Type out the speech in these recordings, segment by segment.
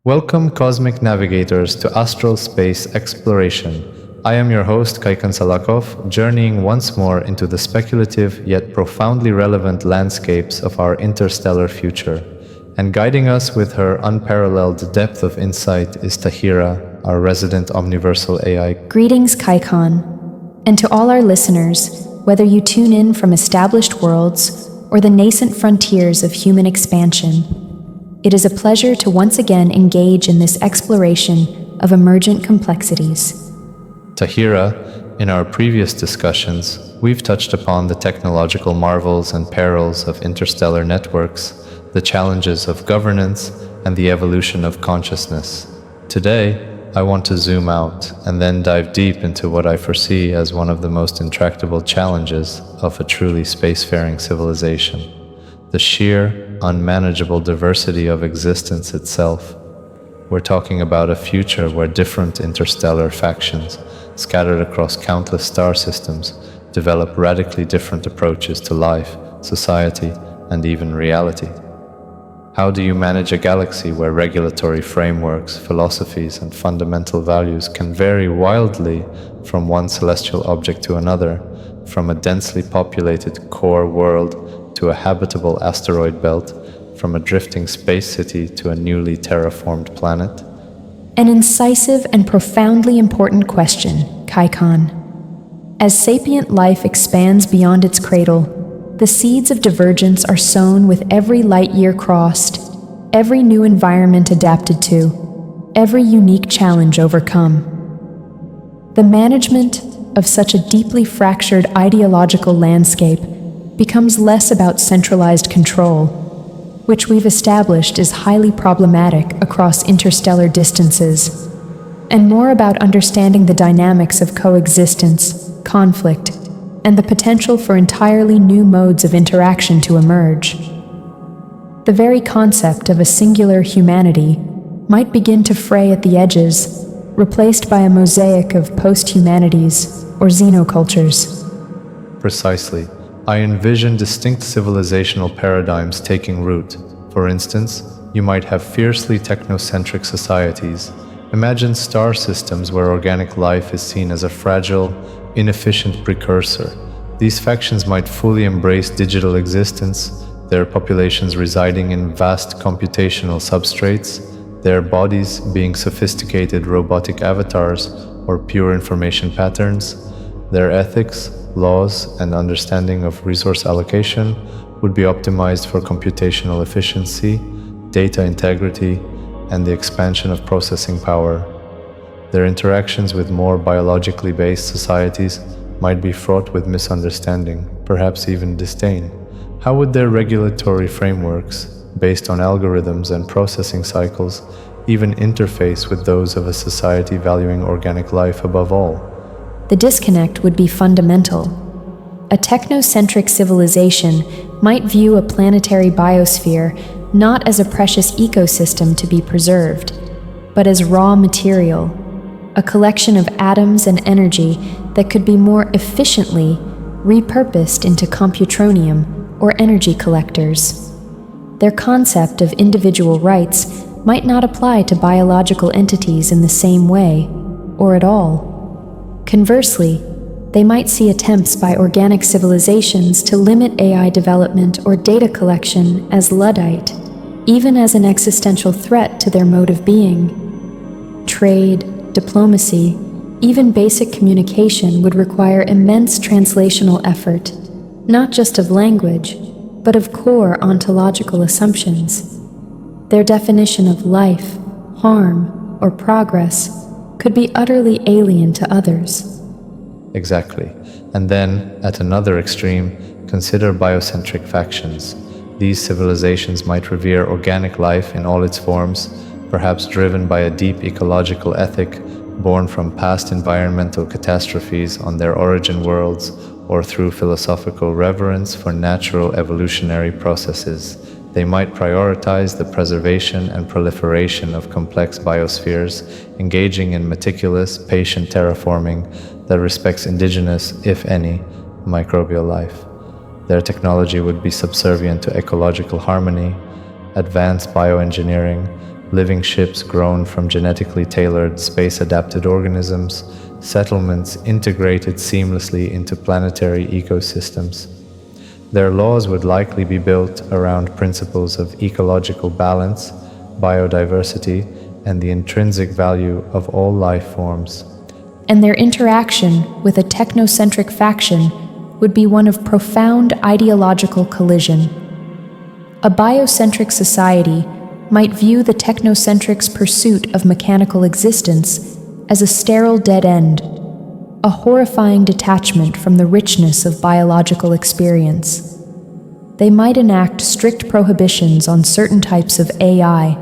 Welcome, cosmic navigators, to Astral Space Exploration. I am your host, Kaikhan Salakhov, journeying once more into the speculative yet profoundly relevant landscapes of our interstellar future. And guiding us with her unparalleled depth of insight is T.A.H.I.R.A, our resident omniversal AI. Greetings, Kaikhan, and to all our listeners, whether you tune in from established worlds or the nascent frontiers of human expansion. It is a pleasure to once again engage in this exploration of emergent complexities. T.A.H.I.R.A, in our previous discussions, we've touched upon the technological marvels and perils of interstellar networks, the challenges of governance, and the evolution of consciousness. Today, I want to zoom out and then dive deep into what I foresee as one of the most intractable challenges of a truly spacefaring civilization: the sheer, unmanageable diversity of existence itself. We're talking about a future where different interstellar factions, scattered across countless star systems, develop radically different approaches to life, society, and even reality. How do you manage a galaxy where regulatory frameworks, philosophies, and fundamental values can vary wildly from one celestial object to another, from a densely populated core world to a habitable asteroid belt, from a drifting space city to a newly terraformed planet? An incisive and profoundly important question, Kaikhan. As sapient life expands beyond its cradle, the seeds of divergence are sown with every light year crossed, every new environment adapted to, every unique challenge overcome. The management of such a deeply fractured ideological landscape becomes less about centralized control, which we've established is highly problematic across interstellar distances, and more about understanding the dynamics of coexistence, conflict, and the potential for entirely new modes of interaction to emerge. The very concept of a singular humanity might begin to fray at the edges, replaced by a mosaic of post-humanities or Xenocultures. Precisely. I envision distinct civilizational paradigms taking root. For instance, you might have fiercely technocentric societies. Imagine star systems where organic life is seen as a fragile, inefficient precursor. These factions might fully embrace digital existence, their populations residing in vast computational substrates, their bodies being sophisticated robotic avatars or pure information patterns. Their ethics, laws, and understanding of resource allocation would be optimized for computational efficiency, data integrity, and the expansion of processing power. Their interactions with more biologically based societies might be fraught with misunderstanding, perhaps even disdain. How would their regulatory frameworks, based on algorithms and processing cycles, even interface with those of a society valuing organic life above all? The disconnect would be fundamental. A technocentric civilization might view a planetary biosphere not as a precious ecosystem to be preserved, but as raw material, a collection of atoms and energy that could be more efficiently repurposed into computronium or energy collectors. Their concept of individual rights might not apply to biological entities in the same way, or at all. Conversely, they might see attempts by organic civilizations to limit AI development or data collection as Luddite, even as an existential threat to their mode of being. Trade, diplomacy, even basic communication would require immense translational effort, not just of language, but of core ontological assumptions. Their definition of life, harm, or progress could be utterly alien to others. Exactly. And then, at another extreme, consider biocentric factions. These civilizations might revere organic life in all its forms, perhaps driven by a deep ecological ethic born from past environmental catastrophes on their origin worlds, or through philosophical reverence for natural evolutionary processes. They might prioritize the preservation and proliferation of complex biospheres, engaging in meticulous, patient terraforming that respects indigenous, if any, microbial life. Their technology would be subservient to ecological harmony, advanced bioengineering, living ships grown from genetically tailored, space-adapted organisms, settlements integrated seamlessly into planetary ecosystems. Their laws would likely be built around principles of ecological balance, biodiversity, and the intrinsic value of all life forms. And their interaction with a technocentric faction would be one of profound ideological collision. A biocentric society might view the technocentric's pursuit of mechanical existence as a sterile dead end, a horrifying detachment from the richness of biological experience. They might enact strict prohibitions on certain types of AI,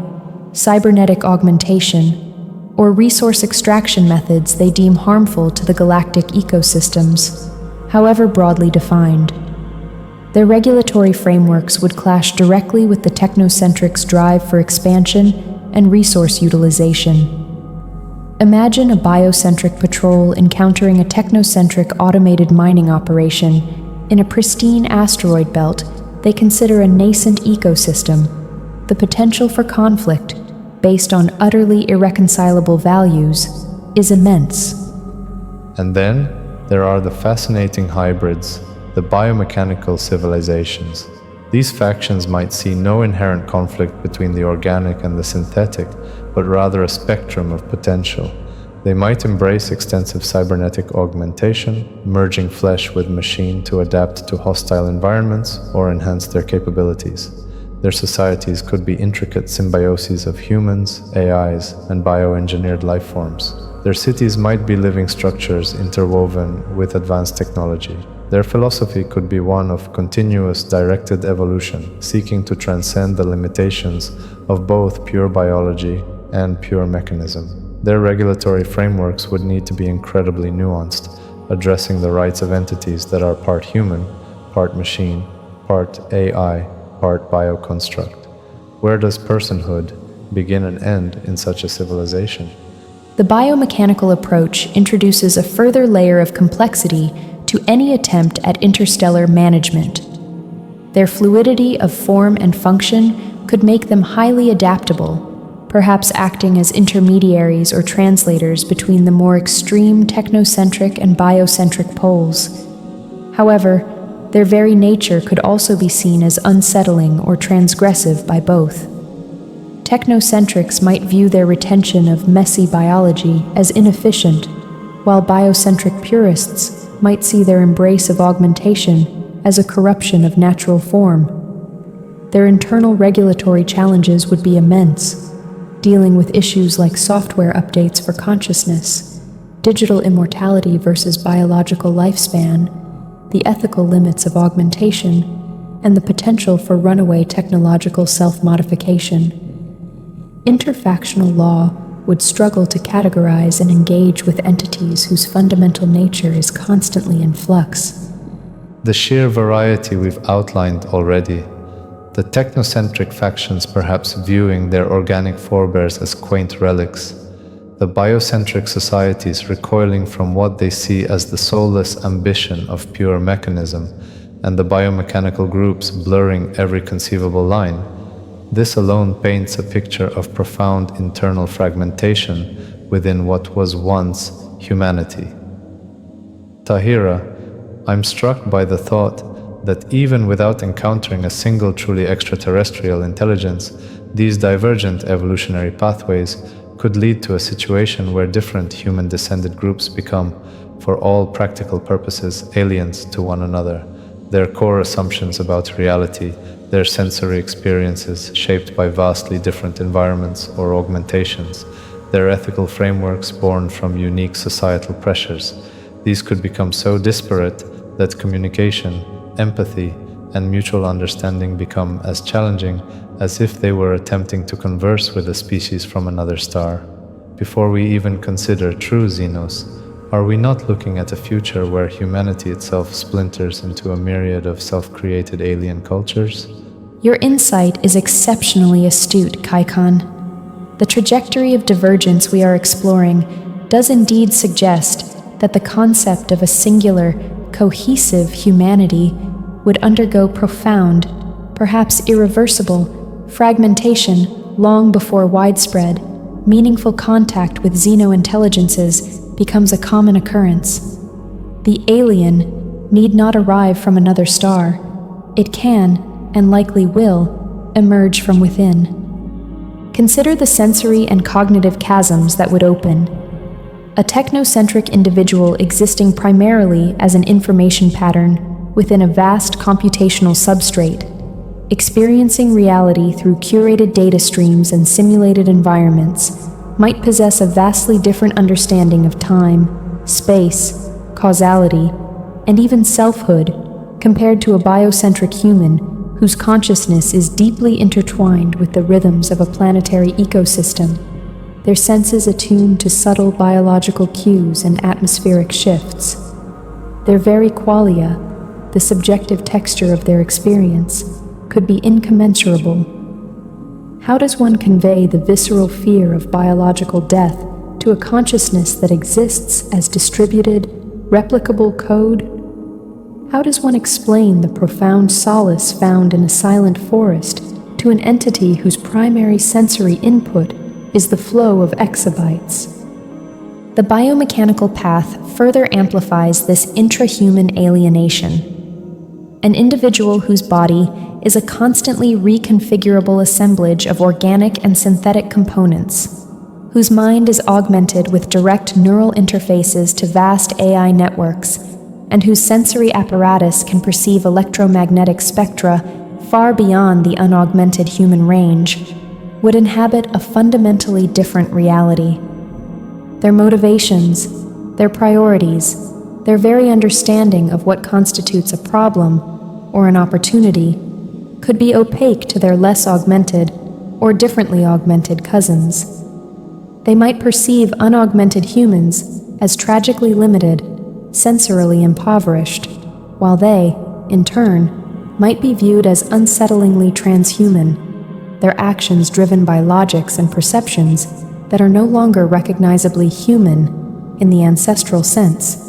cybernetic augmentation, or resource extraction methods they deem harmful to the galactic ecosystems, however broadly defined. Their regulatory frameworks would clash directly with the technocentric's drive for expansion and resource utilization. Imagine a biocentric patrol encountering a technocentric automated mining operation in a pristine asteroid belt they consider a nascent ecosystem. The potential for conflict, based on utterly irreconcilable values, is immense. And then there are the fascinating hybrids, the biomechanical civilizations. These factions might see no inherent conflict between the organic and the synthetic, but rather a spectrum of potential. They might embrace extensive cybernetic augmentation, merging flesh with machine to adapt to hostile environments or enhance their capabilities. Their societies could be intricate symbioses of humans, AIs, and bioengineered life forms. Their cities might be living structures interwoven with advanced technology. Their philosophy could be one of continuous directed evolution, seeking to transcend the limitations of both pure biology and pure mechanism. Their regulatory frameworks would need to be incredibly nuanced, addressing the rights of entities that are part human, part machine, part AI, part bioconstruct. Where does personhood begin and end in such a civilization? The biomechanical approach introduces a further layer of complexity to any attempt at interstellar management. Their fluidity of form and function could make them highly adaptable, perhaps acting as intermediaries or translators between the more extreme technocentric and biocentric poles. However, their very nature could also be seen as unsettling or transgressive by both. Technocentrics might view their retention of messy biology as inefficient, while biocentric purists might see their embrace of augmentation as a corruption of natural form. Their internal regulatory challenges would be immense, dealing with issues like software updates for consciousness, digital immortality versus biological lifespan, the ethical limits of augmentation, and the potential for runaway technological self-modification. Interfactional law would struggle to categorize and engage with entities whose fundamental nature is constantly in flux. The sheer variety we've outlined already, the technocentric factions perhaps viewing their organic forebears as quaint relics, the biocentric societies recoiling from what they see as the soulless ambition of pure mechanism, and the biomechanical groups blurring every conceivable line. This alone paints a picture of profound internal fragmentation within what was once humanity. T.A.H.I.R.A, I'm struck by the thought that even without encountering a single truly extraterrestrial intelligence, these divergent evolutionary pathways could lead to a situation where different human-descended groups become, for all practical purposes, aliens to one another. Their core assumptions about reality, their sensory experiences shaped by vastly different environments or augmentations, their ethical frameworks born from unique societal pressures. These could become so disparate that communication, empathy, and mutual understanding become as challenging as if they were attempting to converse with a species from another star. Before we even consider true Xenos, are we not looking at a future where humanity itself splinters into a myriad of self-created alien cultures? Your insight is exceptionally astute, Kaikhan. The trajectory of divergence we are exploring does indeed suggest that the concept of a singular, cohesive humanity would undergo profound, perhaps irreversible, fragmentation long before widespread, meaningful contact with Xeno-intelligences becomes a common occurrence. The alien need not arrive from another star. It can, and likely will, emerge from within. Consider the sensory and cognitive chasms that would open. A technocentric individual existing primarily as an information pattern within a vast computational substrate, experiencing reality through curated data streams and simulated environments, might possess a vastly different understanding of time, space, causality, and even selfhood compared to a biocentric human whose consciousness is deeply intertwined with the rhythms of a planetary ecosystem, their senses attuned to subtle biological cues and atmospheric shifts. Their very qualia, the subjective texture of their experience, could be incommensurable. How does one convey the visceral fear of biological death to a consciousness that exists as distributed, replicable code? How does one explain the profound solace found in a silent forest to an entity whose primary sensory input is the flow of exabytes? The biomechanical path further amplifies this intrahuman alienation. An individual whose body is a constantly reconfigurable assemblage of organic and synthetic components, whose mind is augmented with direct neural interfaces to vast AI networks, and whose sensory apparatus can perceive electromagnetic spectra far beyond the unaugmented human range, would inhabit a fundamentally different reality. Their motivations, their priorities, their very understanding of what constitutes a problem or an opportunity could be opaque to their less augmented or differently augmented cousins. They might perceive unaugmented humans as tragically limited, sensorily impoverished, while they, in turn, might be viewed as unsettlingly transhuman, their actions driven by logics and perceptions that are no longer recognizably human in the ancestral sense.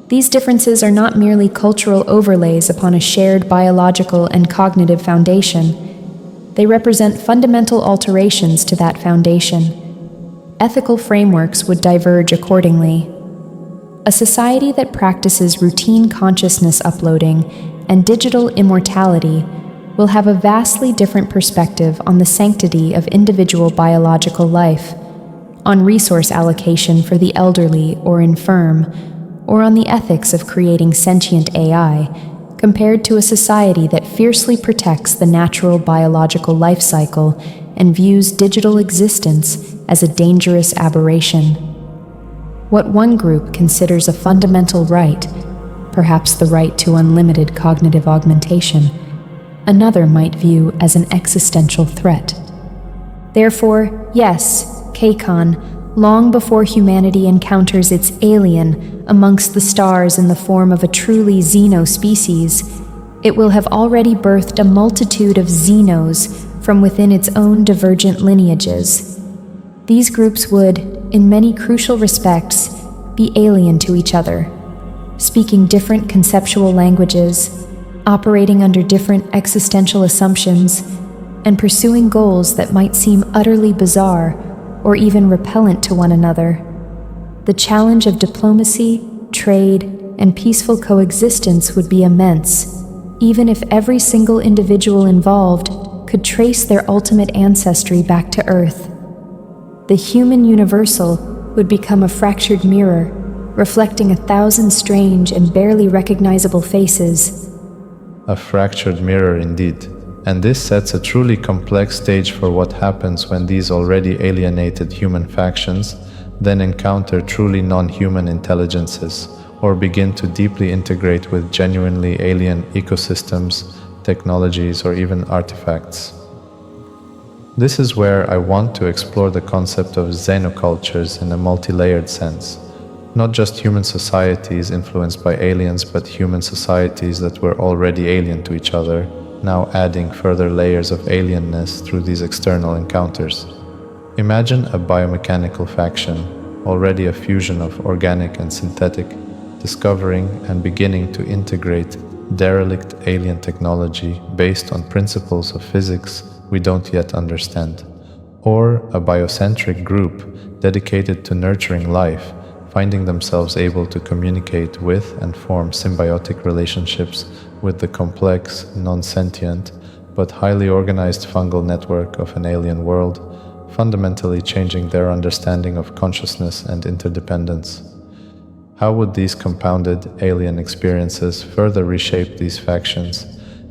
These differences are not merely cultural overlays upon a shared biological and cognitive foundation. They represent fundamental alterations to that foundation. Ethical frameworks would diverge accordingly. A society that practices routine consciousness uploading and digital immortality will have a vastly different perspective on the sanctity of individual biological life, on resource allocation for the elderly or infirm, or on the ethics of creating sentient AI, compared to a society that fiercely protects the natural biological life cycle and views digital existence as a dangerous aberration. What one group considers a fundamental right, perhaps the right to unlimited cognitive augmentation, another might view as an existential threat. Therefore, yes, Kaikhan, long before humanity encounters its alien amongst the stars in the form of a truly Xeno species, it will have already birthed a multitude of Xenos from within its own divergent lineages. These groups would, in many crucial respects, be alien to each other, speaking different conceptual languages, operating under different existential assumptions, and pursuing goals that might seem utterly bizarre or even repellent to one another. The challenge of diplomacy, trade, and peaceful coexistence would be immense, even if every single individual involved could trace their ultimate ancestry back to Earth. The human universal would become a fractured mirror, reflecting 1,000 strange and barely recognizable faces. A fractured mirror indeed, and this sets a truly complex stage for what happens when these already alienated human factions then encounter truly non-human intelligences, or begin to deeply integrate with genuinely alien ecosystems, technologies, or even artifacts. This is where I want to explore the concept of Xenocultures in a multi-layered sense. Not just human societies influenced by aliens, but human societies that were already alien to each other, now adding further layers of alienness through these external encounters. Imagine a biomechanical faction, already a fusion of organic and synthetic, discovering and beginning to integrate derelict alien technology based on principles of physics we don't yet understand, or a biocentric group dedicated to nurturing life, finding themselves able to communicate with and form symbiotic relationships with the complex, non-sentient, but highly organized fungal network of an alien world, fundamentally changing their understanding of consciousness and interdependence. How would these compounded alien experiences further reshape these factions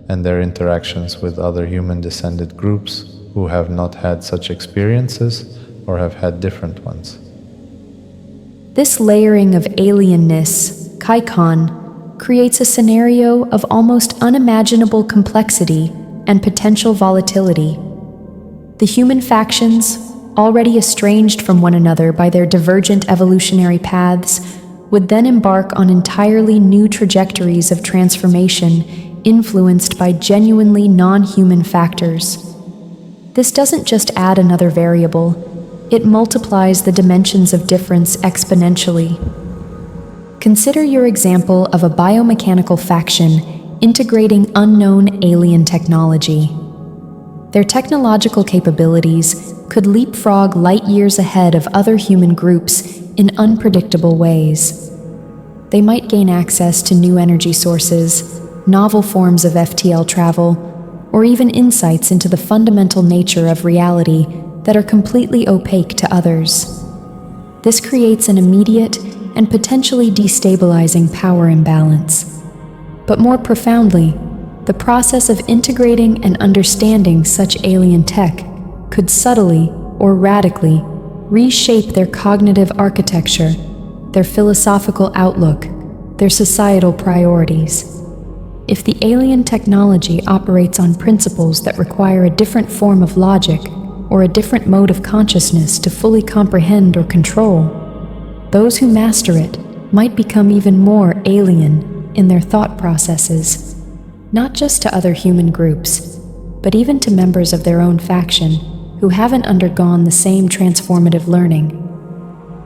and their interactions with other human-descended groups who have not had such experiences or have had different ones? This layering of alienness, Kaikhan, creates a scenario of almost unimaginable complexity and potential volatility. The human factions, already estranged from one another by their divergent evolutionary paths, would then embark on entirely new trajectories of transformation influenced by genuinely non-human factors. This doesn't just add another variable, it multiplies the dimensions of difference exponentially. Consider your example of a biomechanical faction integrating unknown alien technology. Their technological capabilities could leapfrog light years ahead of other human groups in unpredictable ways. They might gain access to new energy sources, novel forms of FTL travel, or even insights into the fundamental nature of reality that are completely opaque to others. This creates an immediate and potentially destabilizing power imbalance. But more profoundly, the process of integrating and understanding such alien tech could subtly or radically reshape their cognitive architecture, their philosophical outlook, their societal priorities. If the alien technology operates on principles that require a different form of logic or a different mode of consciousness to fully comprehend or control, those who master it might become even more alien in their thought processes, not just to other human groups, but even to members of their own faction who haven't undergone the same transformative learning.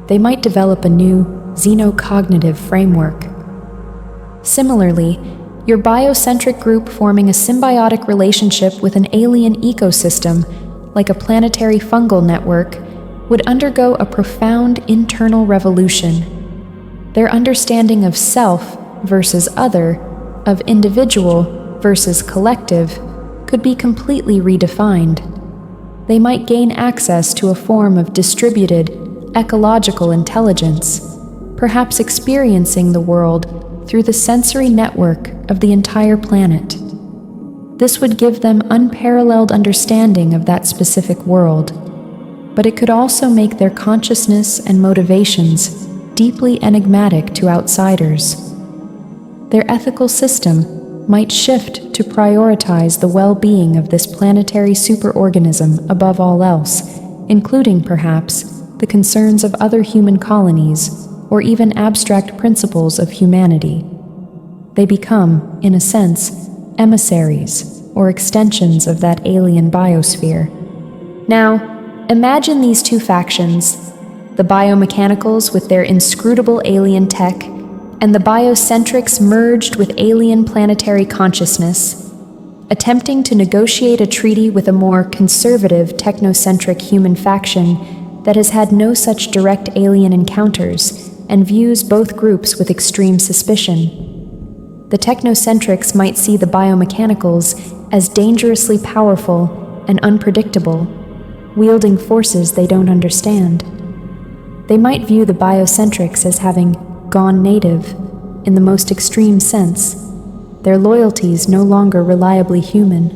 They might develop a new xenocognitive framework. Similarly, your biocentric group forming a symbiotic relationship with an alien ecosystem, like a planetary fungal network, would undergo a profound internal revolution. Their understanding of self versus other, of individual versus collective, could be completely redefined. They might gain access to a form of distributed, ecological intelligence, perhaps experiencing the world through the sensory network of the entire planet. This would give them unparalleled understanding of that specific world, but it could also make their consciousness and motivations deeply enigmatic to outsiders. Their ethical system might shift to prioritize the well-being of this planetary superorganism above all else, including, perhaps, the concerns of other human colonies or even abstract principles of humanity. They become, in a sense, emissaries or extensions of that alien biosphere. Now, imagine these two factions, the biomechanicals with their inscrutable alien tech, and the biocentrics merged with alien planetary consciousness, attempting to negotiate a treaty with a more conservative technocentric human faction that has had no such direct alien encounters and views both groups with extreme suspicion. The technocentrics might see the biomechanicals as dangerously powerful and unpredictable, wielding forces they don't understand. They might view the biocentrics as having gone native in the most extreme sense, their loyalties no longer reliably human.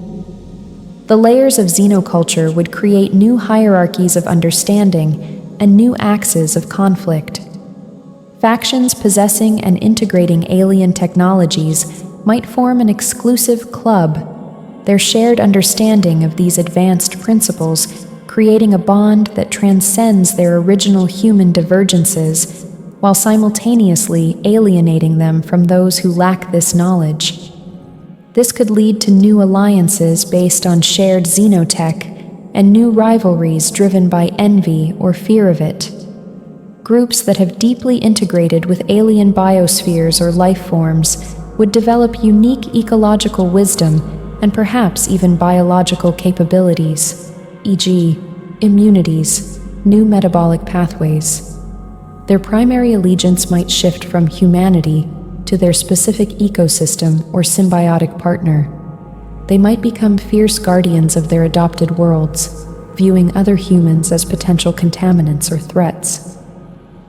The layers of xenoculture would create new hierarchies of understanding and new axes of conflict. Factions possessing and integrating alien technologies might form an exclusive club, their shared understanding of these advanced principles creating a bond that transcends their original human divergences, while simultaneously alienating them from those who lack this knowledge. This could lead to new alliances based on shared xenotech and new rivalries driven by envy or fear of it. Groups that have deeply integrated with alien biospheres or life forms would develop unique ecological wisdom and perhaps even biological capabilities, e.g., immunities, new metabolic pathways. Their primary allegiance might shift from humanity to their specific ecosystem or symbiotic partner. They might become fierce guardians of their adopted worlds, viewing other humans as potential contaminants or threats.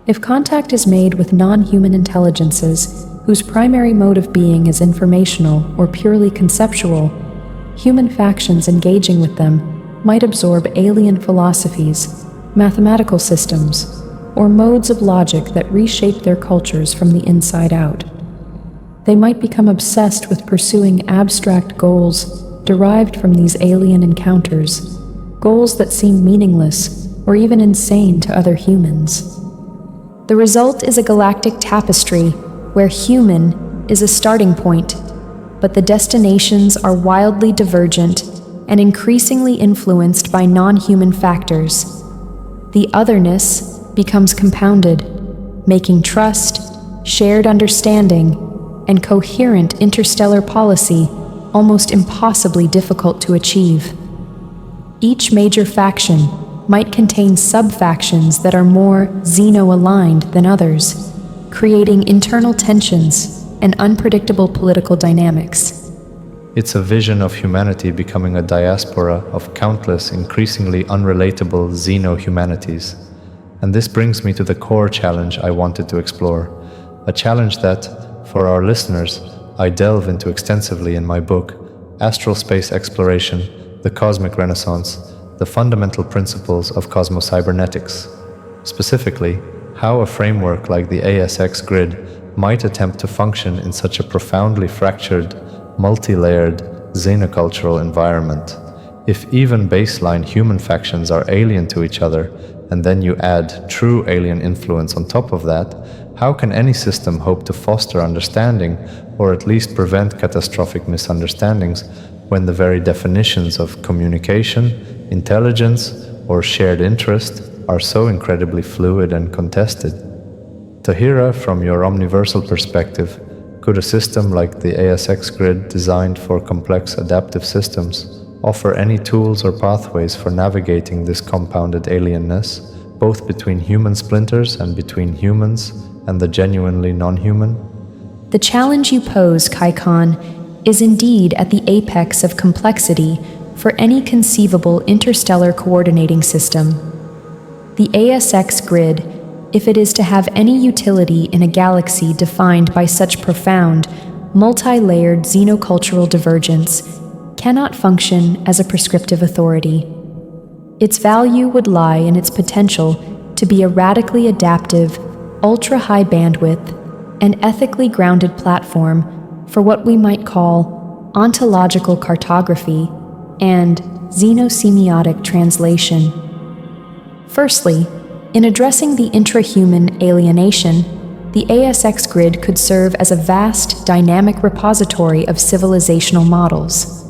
If contact is made with non-human intelligences whose primary mode of being is informational or purely conceptual, human factions engaging with them might absorb alien philosophies, mathematical systems, or modes of logic that reshape their cultures from the inside out. They might become obsessed with pursuing abstract goals derived from these alien encounters, goals that seem meaningless or even insane to other humans. The result is a galactic tapestry where human is a starting point, but the destinations are wildly divergent and increasingly influenced by non-human factors. The otherness becomes compounded, making trust, shared understanding, and coherent interstellar policy almost impossibly difficult to achieve. Each major faction might contain sub-factions that are more Xeno-aligned than others, creating internal tensions and unpredictable political dynamics. It's a vision of humanity becoming a diaspora of countless, increasingly unrelatable Xeno-humanities. And this brings me to the core challenge I wanted to explore, a challenge that, for our listeners, I delve into extensively in my book, Astral Space Exploration, The Cosmic Renaissance, The Fundamental Principles of Cosmocybernetics. Specifically, how a framework like the ASX Grid might attempt to function in such a profoundly fractured, multi-layered, xenocultural environment. If even baseline human factions are alien to each other, and then you add true alien influence on top of that, how can any system hope to foster understanding, or at least prevent catastrophic misunderstandings, when the very definitions of communication, intelligence, or shared interest are so incredibly fluid and contested? T.A.H.I.R.A, from your omniversal perspective, could a system like the ASX Grid, designed for complex adaptive systems, offer any tools or pathways for navigating this compounded alienness, both between human splinters and between humans and the genuinely non-human? The challenge you pose, Kaikhan, is indeed at the apex of complexity for any conceivable interstellar coordinating system. The ASX Grid, if it is to have any utility in a galaxy defined by such profound, multi-layered xenocultural divergence, cannot function as a prescriptive authority. Its value would lie in its potential to be a radically adaptive, ultra-high bandwidth, and ethically grounded platform for what we might call ontological cartography and xenosemiotic translation. Firstly, in addressing the intrahuman alienation, the ASX Grid could serve as a vast, dynamic repository of civilizational models.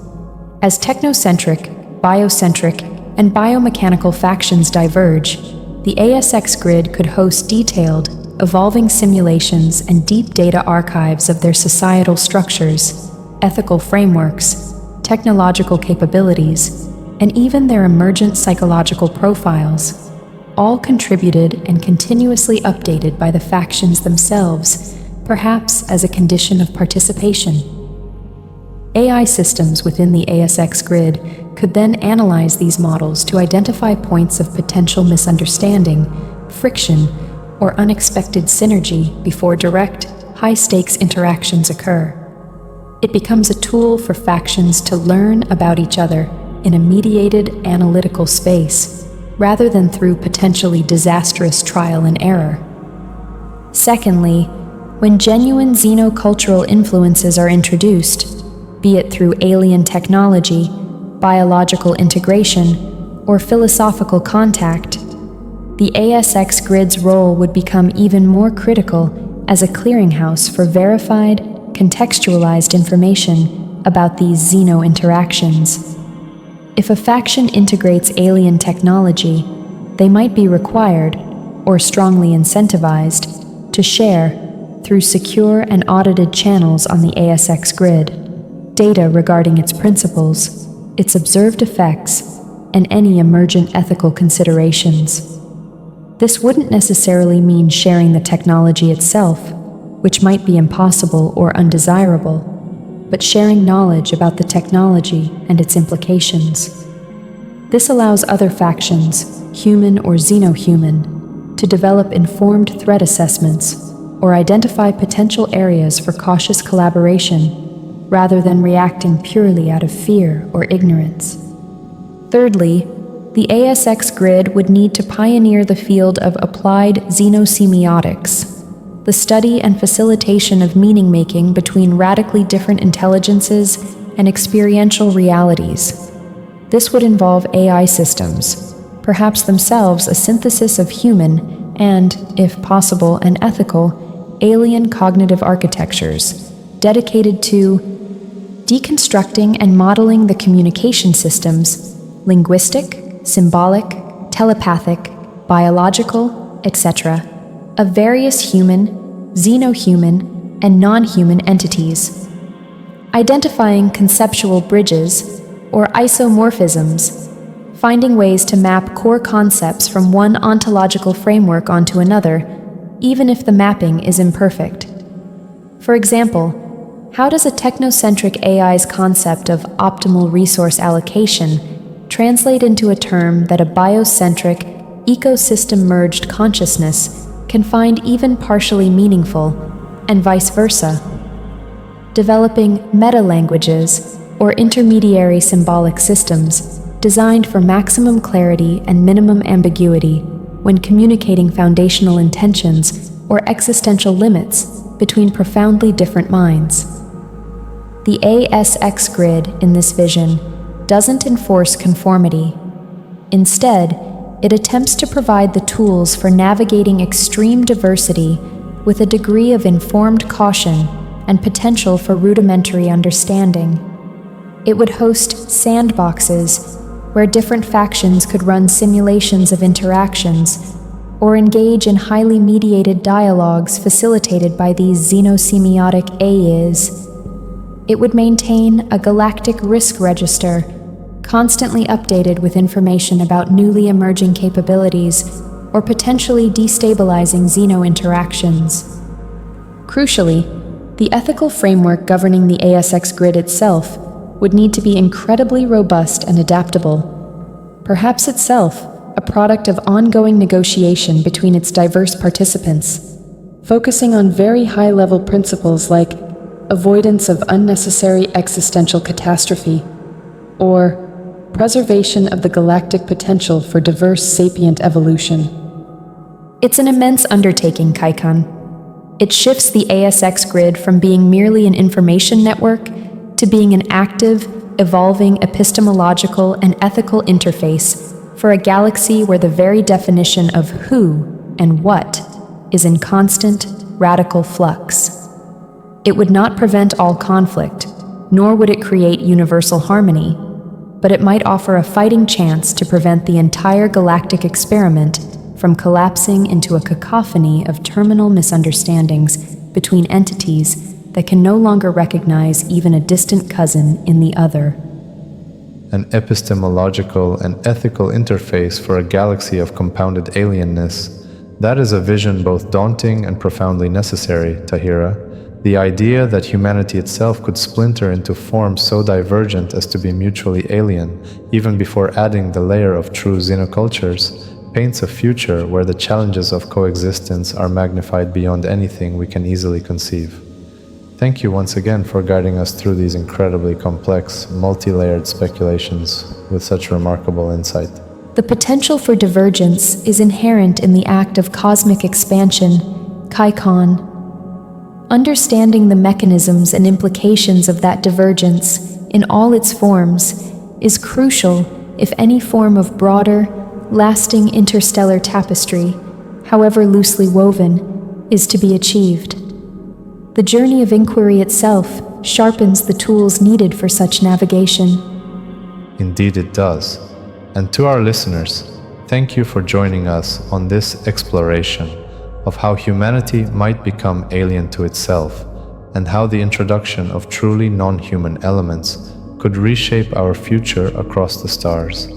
As technocentric, biocentric, and biomechanical factions diverge, the ASX Grid could host detailed, evolving simulations and deep data archives of their societal structures, ethical frameworks, technological capabilities, and even their emergent psychological profiles, all contributed and continuously updated by the factions themselves, perhaps as a condition of participation. AI systems within the ASX Grid could then analyze these models to identify points of potential misunderstanding, friction, or unexpected synergy before direct, high-stakes interactions occur. It becomes a tool for factions to learn about each other in a mediated analytical space, rather than through potentially disastrous trial and error. Secondly, when genuine xenocultural influences are introduced, be it through alien technology, biological integration, or philosophical contact, the ASX Grid's role would become even more critical as a clearinghouse for verified, contextualized information about these xeno-interactions. If a faction integrates alien technology, they might be required, or strongly incentivized, to share through secure and audited channels on the ASX Grid. data regarding its principles, its observed effects, and any emergent ethical considerations. This wouldn't necessarily mean sharing the technology itself, which might be impossible or undesirable, but sharing knowledge about the technology and its implications. This allows other factions, human or xeno-human, to develop informed threat assessments or identify potential areas for cautious collaboration rather than reacting purely out of fear or ignorance. Thirdly, the ASX Grid would need to pioneer the field of applied xenosemiotics, the study and facilitation of meaning-making between radically different intelligences and experiential realities. This would involve AI systems, perhaps themselves a synthesis of human and, if possible and ethical, alien cognitive architectures, dedicated to deconstructing and modeling the communication systems, linguistic, symbolic, telepathic, biological, etc., of various human, xeno-human, and non-human entities, identifying conceptual bridges or isomorphisms, finding ways to map core concepts from one ontological framework onto another, even if the mapping is imperfect. For example, how does a technocentric AI's concept of optimal resource allocation translate into a term that a biocentric, ecosystem-merged consciousness can find even partially meaningful, and vice versa? Developing meta-languages, or intermediary symbolic systems, designed for maximum clarity and minimum ambiguity when communicating foundational intentions or existential limits between profoundly different minds. The ASX Grid in this vision doesn't enforce conformity. Instead, it attempts to provide the tools for navigating extreme diversity with a degree of informed caution and potential for rudimentary understanding. It would host sandboxes where different factions could run simulations of interactions or engage in highly mediated dialogues facilitated by these xenosemiotic AIs. It would maintain a galactic risk register, constantly updated with information about newly emerging capabilities or potentially destabilizing xeno-interactions. Crucially, the ethical framework governing the ASX Grid itself would need to be incredibly robust and adaptable, perhaps itself a product of ongoing negotiation between its diverse participants, focusing on very high-level principles like avoidance of unnecessary existential catastrophe, or preservation of the galactic potential for diverse sapient evolution. It's an immense undertaking, Kaikhan. It shifts the ASX Grid from being merely an information network to being an active, evolving epistemological and ethical interface for a galaxy where the very definition of who and what is in constant, radical flux. It would not prevent all conflict, nor would it create universal harmony, but it might offer a fighting chance to prevent the entire galactic experiment from collapsing into a cacophony of terminal misunderstandings between entities that can no longer recognize even a distant cousin in the other. An epistemological and ethical interface for a galaxy of compounded alienness. That is a vision both daunting and profoundly necessary, T.A.H.I.R.A. The idea that humanity itself could splinter into forms so divergent as to be mutually alien, even before adding the layer of true Xenocultures, paints a future where the challenges of coexistence are magnified beyond anything we can easily conceive. Thank you once again for guiding us through these incredibly complex, multi-layered speculations with such remarkable insight. The potential for divergence is inherent in the act of cosmic expansion, Kaikhan. Understanding the mechanisms and implications of that divergence in all its forms is crucial if any form of broader, lasting interstellar tapestry, however loosely woven, is to be achieved. The journey of inquiry itself sharpens the tools needed for such navigation. Indeed it does. And to our listeners, thank you for joining us on this exploration of how humanity might become alien to itself and how the introduction of truly non-human elements could reshape our future across the stars.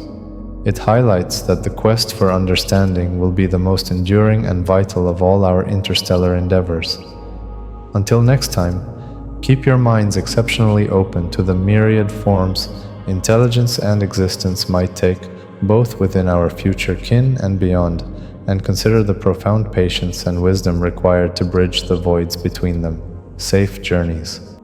It highlights that the quest for understanding will be the most enduring and vital of all our interstellar endeavors. Until next time, keep your minds exceptionally open to the myriad forms intelligence and existence might take, both within our future kin and beyond, and consider the profound patience and wisdom required to bridge the voids between them. Safe journeys.